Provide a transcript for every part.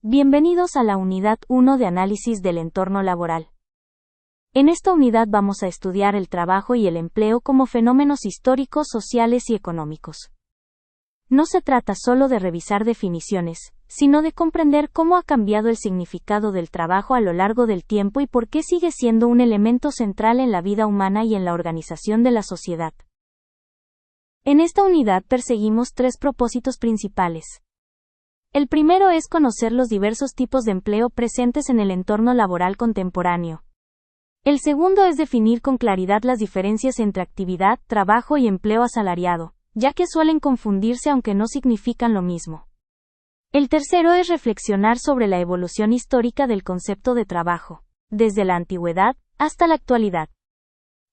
Bienvenidos a la Unidad 1 de Análisis del Entorno Laboral. En esta unidad vamos a estudiar el trabajo y el empleo como fenómenos históricos, sociales y económicos. No se trata solo de revisar definiciones, sino de comprender cómo ha cambiado el significado del trabajo a lo largo del tiempo y por qué sigue siendo un elemento central en la vida humana y en la organización de la sociedad. En esta unidad perseguimos tres propósitos principales. El primero es conocer los diversos tipos de empleo presentes en el entorno laboral contemporáneo. El segundo es definir con claridad las diferencias entre actividad, trabajo y empleo asalariado, ya que suelen confundirse aunque no significan lo mismo. El tercero es reflexionar sobre la evolución histórica del concepto de trabajo, desde la antigüedad hasta la actualidad.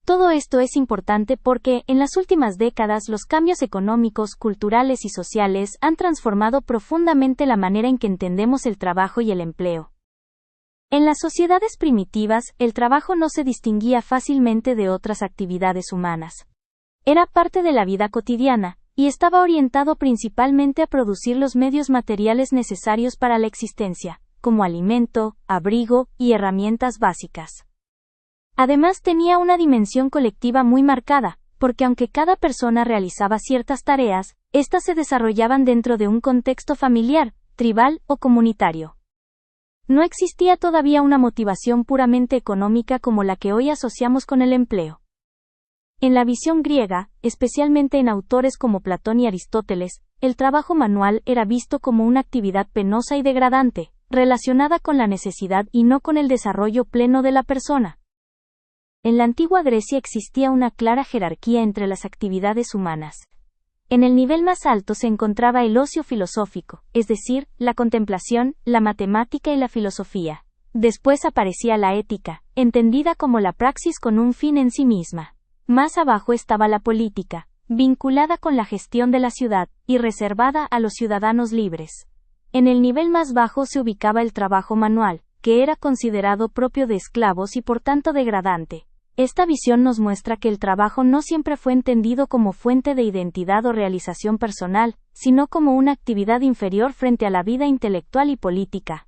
Todo esto es importante porque, en las últimas décadas, los cambios económicos, culturales y sociales han transformado profundamente la manera en que entendemos el trabajo y el empleo. En las sociedades primitivas, el trabajo no se distinguía fácilmente de otras actividades humanas. Era parte de la vida cotidiana, y estaba orientado principalmente a producir los medios materiales necesarios para la existencia, como alimento, abrigo y herramientas básicas. Además tenía una dimensión colectiva muy marcada, porque aunque cada persona realizaba ciertas tareas, éstas se desarrollaban dentro de un contexto familiar, tribal o comunitario. No existía todavía una motivación puramente económica como la que hoy asociamos con el empleo. En la visión griega, especialmente en autores como Platón y Aristóteles, el trabajo manual era visto como una actividad penosa y degradante, relacionada con la necesidad y no con el desarrollo pleno de la persona. En la antigua Grecia existía una clara jerarquía entre las actividades humanas. En el nivel más alto se encontraba el ocio filosófico, es decir, la contemplación, la matemática y la filosofía. Después aparecía la ética, entendida como la praxis con un fin en sí misma. Más abajo estaba la política, vinculada con la gestión de la ciudad, y reservada a los ciudadanos libres. En el nivel más bajo se ubicaba el trabajo manual, que era considerado propio de esclavos y por tanto degradante. Esta visión nos muestra que el trabajo no siempre fue entendido como fuente de identidad o realización personal, sino como una actividad inferior frente a la vida intelectual y política.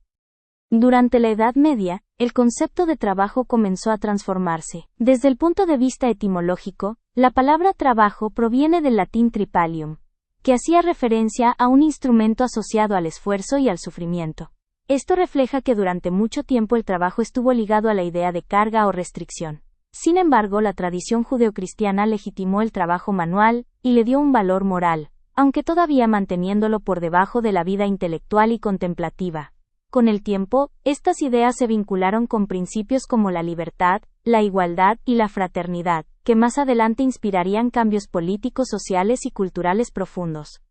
Durante la Edad Media, el concepto de trabajo comenzó a transformarse. Desde el punto de vista etimológico, la palabra trabajo proviene del latín tripalium, que hacía referencia a un instrumento asociado al esfuerzo y al sufrimiento. Esto refleja que durante mucho tiempo el trabajo estuvo ligado a la idea de carga o restricción. Sin embargo, la tradición judeocristiana legitimó el trabajo manual y le dio un valor moral, aunque todavía manteniéndolo por debajo de la vida intelectual y contemplativa. Con el tiempo, estas ideas se vincularon con principios como la libertad, la igualdad y la fraternidad, que más adelante inspirarían cambios políticos, sociales y culturales profundos.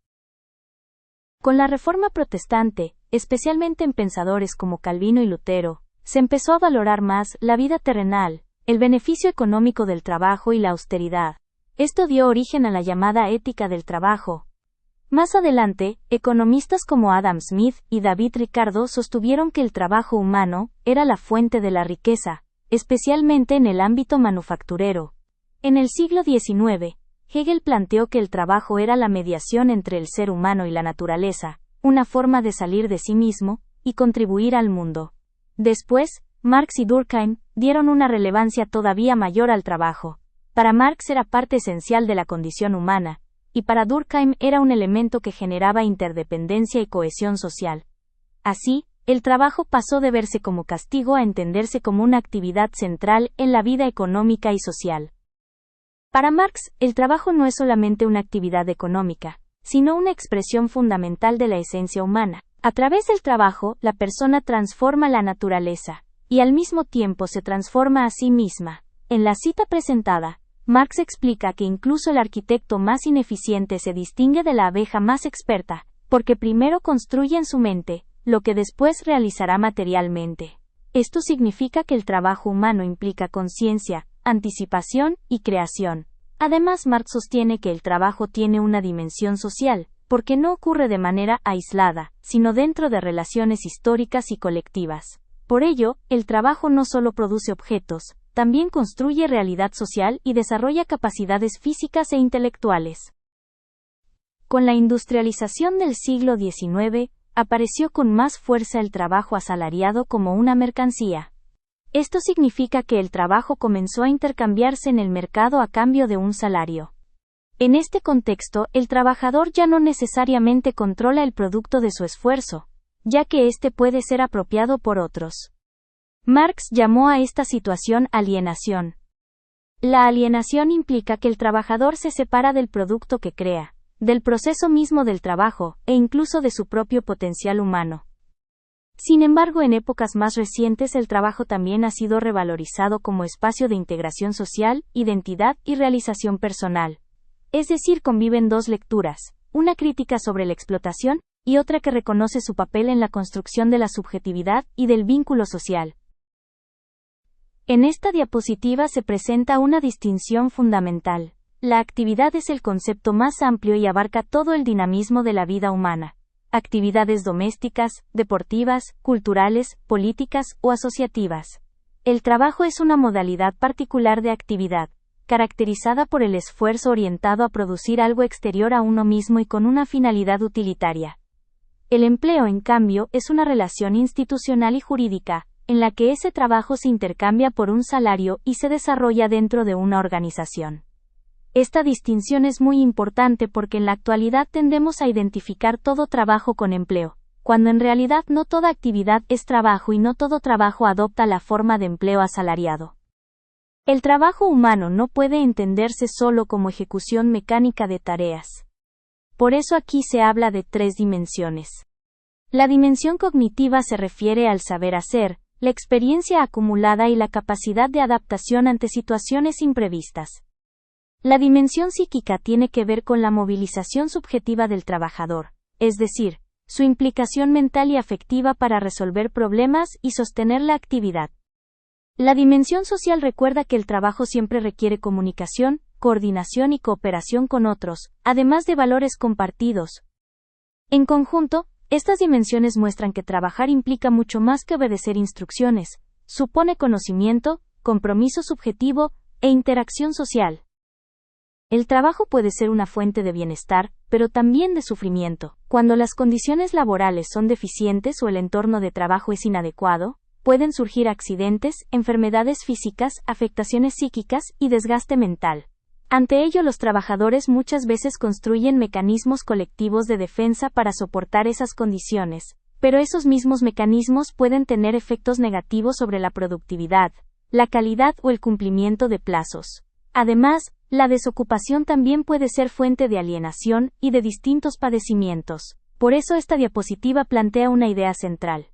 Con la Reforma Protestante, especialmente en pensadores como Calvino y Lutero, se empezó a valorar más la vida terrenal, el beneficio económico del trabajo y la austeridad. Esto dio origen a la llamada ética del trabajo. Más adelante, economistas como Adam Smith y David Ricardo sostuvieron que el trabajo humano era la fuente de la riqueza, especialmente en el ámbito manufacturero. En el siglo XIX, Hegel planteó que el trabajo era la mediación entre el ser humano y la naturaleza, una forma de salir de sí mismo y contribuir al mundo. Después, Marx y Durkheim dieron una relevancia todavía mayor al trabajo. Para Marx era parte esencial de la condición humana, y para Durkheim era un elemento que generaba interdependencia y cohesión social. Así, el trabajo pasó de verse como castigo a entenderse como una actividad central en la vida económica y social. Para Marx, el trabajo no es solamente una actividad económica, sino una expresión fundamental de la esencia humana. A través del trabajo, la persona transforma la naturaleza, y al mismo tiempo se transforma a sí misma. En la cita presentada, Marx explica que incluso el arquitecto más ineficiente se distingue de la abeja más experta, porque primero construye en su mente, lo que después realizará materialmente. Esto significa que el trabajo humano implica conciencia, anticipación y creación. Además, Marx sostiene que el trabajo tiene una dimensión social, porque no ocurre de manera aislada, sino dentro de relaciones históricas y colectivas. Por ello, el trabajo no solo produce objetos, también construye realidad social y desarrolla capacidades físicas e intelectuales. Con la industrialización del siglo XIX, apareció con más fuerza el trabajo asalariado como una mercancía. Esto significa que el trabajo comenzó a intercambiarse en el mercado a cambio de un salario. En este contexto, el trabajador ya no necesariamente controla el producto de su esfuerzo, ya que éste puede ser apropiado por otros. Marx llamó a esta situación alienación. La alienación implica que el trabajador se separa del producto que crea, del proceso mismo del trabajo, e incluso de su propio potencial humano. Sin embargo, en épocas más recientes el trabajo también ha sido revalorizado como espacio de integración social, identidad y realización personal. Es decir, conviven dos lecturas, una crítica sobre la explotación, y otra que reconoce su papel en la construcción de la subjetividad y del vínculo social. En esta diapositiva se presenta una distinción fundamental. La actividad es el concepto más amplio y abarca todo el dinamismo de la vida humana. Actividades domésticas, deportivas, culturales, políticas o asociativas. El trabajo es una modalidad particular de actividad, caracterizada por el esfuerzo orientado a producir algo exterior a uno mismo y con una finalidad utilitaria. El empleo, en cambio, es una relación institucional y jurídica, en la que ese trabajo se intercambia por un salario y se desarrolla dentro de una organización. Esta distinción es muy importante porque en la actualidad tendemos a identificar todo trabajo con empleo, cuando en realidad no toda actividad es trabajo y no todo trabajo adopta la forma de empleo asalariado. El trabajo humano no puede entenderse solo como ejecución mecánica de tareas. Por eso aquí se habla de tres dimensiones. La dimensión cognitiva se refiere al saber hacer, la experiencia acumulada y la capacidad de adaptación ante situaciones imprevistas. La dimensión psíquica tiene que ver con la movilización subjetiva del trabajador, es decir, su implicación mental y afectiva para resolver problemas y sostener la actividad. La dimensión social recuerda que el trabajo siempre requiere comunicación, coordinación y cooperación con otros, además de valores compartidos. En conjunto, estas dimensiones muestran que trabajar implica mucho más que obedecer instrucciones, supone conocimiento, compromiso subjetivo e interacción social. El trabajo puede ser una fuente de bienestar, pero también de sufrimiento. Cuando las condiciones laborales son deficientes o el entorno de trabajo es inadecuado, pueden surgir accidentes, enfermedades físicas, afectaciones psíquicas y desgaste mental. Ante ello, los trabajadores muchas veces construyen mecanismos colectivos de defensa para soportar esas condiciones, pero esos mismos mecanismos pueden tener efectos negativos sobre la productividad, la calidad o el cumplimiento de plazos. Además, la desocupación también puede ser fuente de alienación y de distintos padecimientos. Por eso esta diapositiva plantea una idea central.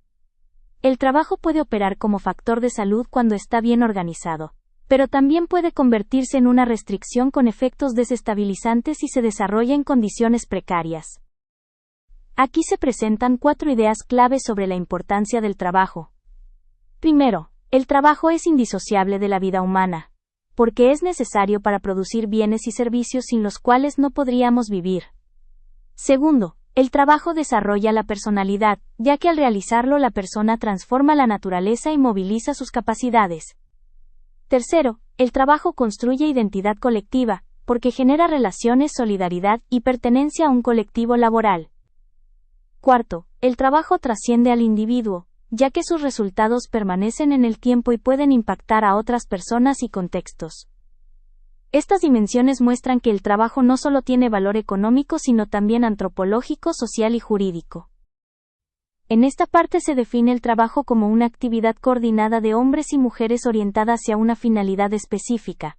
El trabajo puede operar como factor de salud cuando está bien organizado, pero también puede convertirse en una restricción con efectos desestabilizantes si se desarrolla en condiciones precarias. Aquí se presentan 4 ideas clave sobre la importancia del trabajo. Primero, el trabajo es indisociable de la vida humana, porque es necesario para producir bienes y servicios sin los cuales no podríamos vivir. Segundo, el trabajo desarrolla la personalidad, ya que al realizarlo la persona transforma la naturaleza y moviliza sus capacidades. Tercero, el trabajo construye identidad colectiva, porque genera relaciones, solidaridad y pertenencia a un colectivo laboral. Cuarto, el trabajo trasciende al individuo, ya que sus resultados permanecen en el tiempo y pueden impactar a otras personas y contextos. Estas dimensiones muestran que el trabajo no solo tiene valor económico sino también antropológico, social y jurídico. En esta parte se define el trabajo como una actividad coordinada de hombres y mujeres orientada hacia una finalidad específica: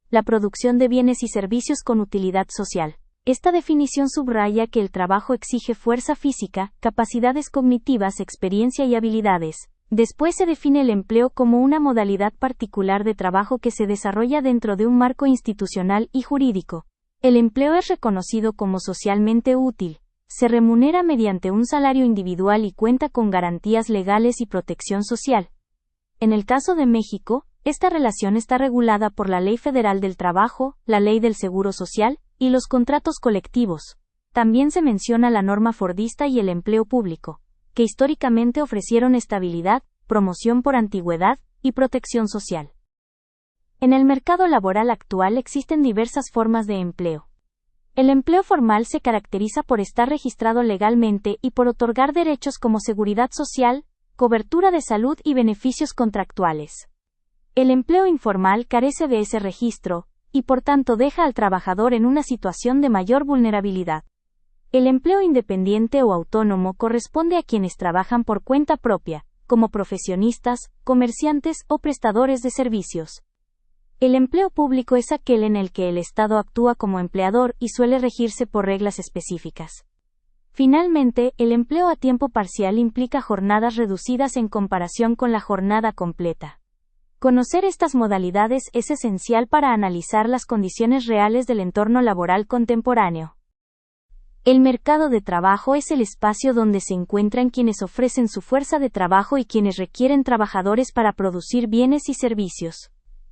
la producción de bienes y servicios con utilidad social. Esta definición subraya que el trabajo exige fuerza física, capacidades cognitivas, experiencia y habilidades. Después se define el empleo como una modalidad particular de trabajo que se desarrolla dentro de un marco institucional y jurídico. El empleo es reconocido como socialmente útil, se remunera mediante un salario individual y cuenta con garantías legales y protección social. En el caso de México, esta relación está regulada por la Ley Federal del Trabajo, la Ley del Seguro Social, y los contratos colectivos. También se menciona la norma fordista y el empleo público, que históricamente ofrecieron estabilidad, promoción por antigüedad y protección social. En el mercado laboral actual existen diversas formas de empleo. El empleo formal se caracteriza por estar registrado legalmente y por otorgar derechos como seguridad social, cobertura de salud y beneficios contractuales. El empleo informal carece de ese registro, y por tanto deja al trabajador en una situación de mayor vulnerabilidad. El empleo independiente o autónomo corresponde a quienes trabajan por cuenta propia, como profesionistas, comerciantes o prestadores de servicios. El empleo público es aquel en el que el Estado actúa como empleador y suele regirse por reglas específicas. Finalmente, el empleo a tiempo parcial implica jornadas reducidas en comparación con la jornada completa. Conocer estas modalidades es esencial para analizar las condiciones reales del entorno laboral contemporáneo. El mercado de trabajo es el espacio donde se encuentran quienes ofrecen su fuerza de trabajo y quienes requieren trabajadores para producir bienes y servicios.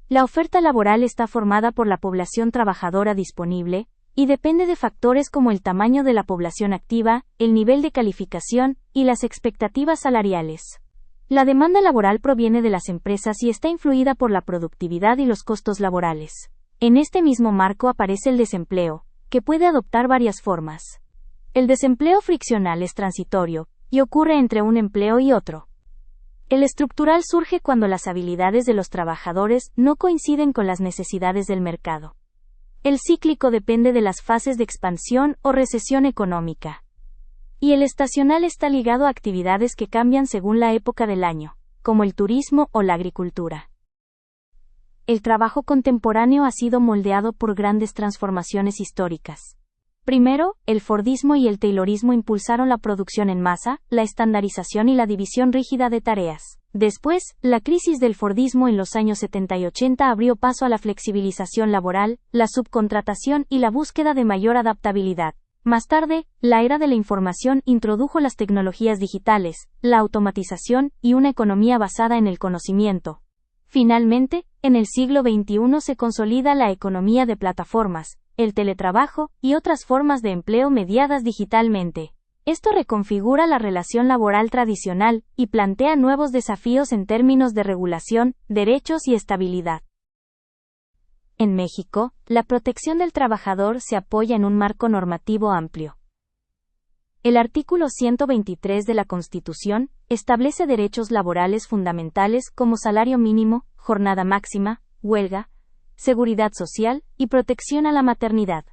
La oferta laboral está formada por la población trabajadora disponible, y depende de factores como el tamaño de la población activa, el nivel de calificación, y las expectativas salariales. La demanda laboral proviene de las empresas y está influida por la productividad y los costos laborales. En este mismo marco aparece el desempleo, que puede adoptar varias formas. El desempleo friccional es transitorio, y ocurre entre un empleo y otro. El estructural surge cuando las habilidades de los trabajadores no coinciden con las necesidades del mercado. El cíclico depende de las fases de expansión o recesión económica. Y el estacional está ligado a actividades que cambian según la época del año, como el turismo o la agricultura. El trabajo contemporáneo ha sido moldeado por grandes transformaciones históricas. Primero, el Fordismo y el Taylorismo impulsaron la producción en masa, la estandarización y la división rígida de tareas. Después, la crisis del Fordismo en los años 70 y 80 abrió paso a la flexibilización laboral, la subcontratación y la búsqueda de mayor adaptabilidad. Más tarde, la era de la información introdujo las tecnologías digitales, la automatización y una economía basada en el conocimiento. Finalmente, en el siglo XXI se consolida la economía de plataformas, el teletrabajo y otras formas de empleo mediadas digitalmente. Esto reconfigura la relación laboral tradicional y plantea nuevos desafíos en términos de regulación, derechos y estabilidad. En México, la protección del trabajador se apoya en un marco normativo amplio. El artículo 123 de la Constitución establece derechos laborales fundamentales como salario mínimo, jornada máxima, huelga, seguridad social y protección a la maternidad.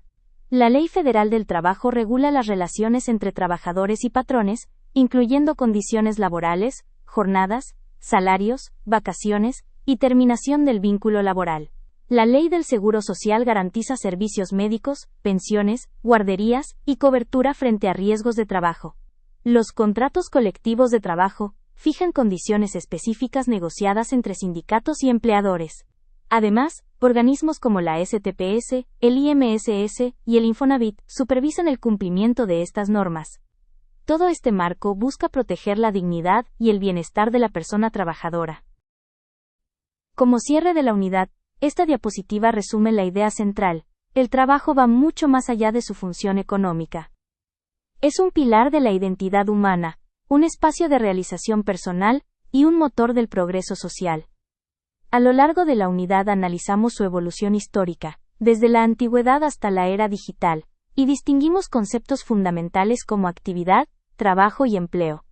La Ley Federal del Trabajo regula las relaciones entre trabajadores y patrones, incluyendo condiciones laborales, jornadas, salarios, vacaciones y terminación del vínculo laboral. La Ley del Seguro Social garantiza servicios médicos, pensiones, guarderías y cobertura frente a riesgos de trabajo. Los contratos colectivos de trabajo fijan condiciones específicas negociadas entre sindicatos y empleadores. Además, organismos como la STPS, el IMSS y el Infonavit supervisan el cumplimiento de estas normas. Todo este marco busca proteger la dignidad y el bienestar de la persona trabajadora. Como cierre de la unidad, esta diapositiva resume la idea central: el trabajo va mucho más allá de su función económica. Es un pilar de la identidad humana, un espacio de realización personal y un motor del progreso social. A lo largo de la unidad analizamos su evolución histórica, desde la antigüedad hasta la era digital, y distinguimos conceptos fundamentales como actividad, trabajo y empleo.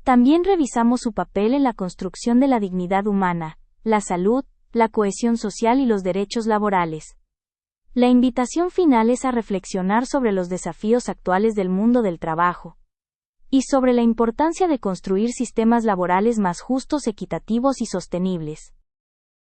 También revisamos su papel en la construcción de la dignidad humana, la salud, la cohesión social y los derechos laborales. La invitación final es a reflexionar sobre los desafíos actuales del mundo del trabajo y sobre la importancia de construir sistemas laborales más justos, equitativos y sostenibles.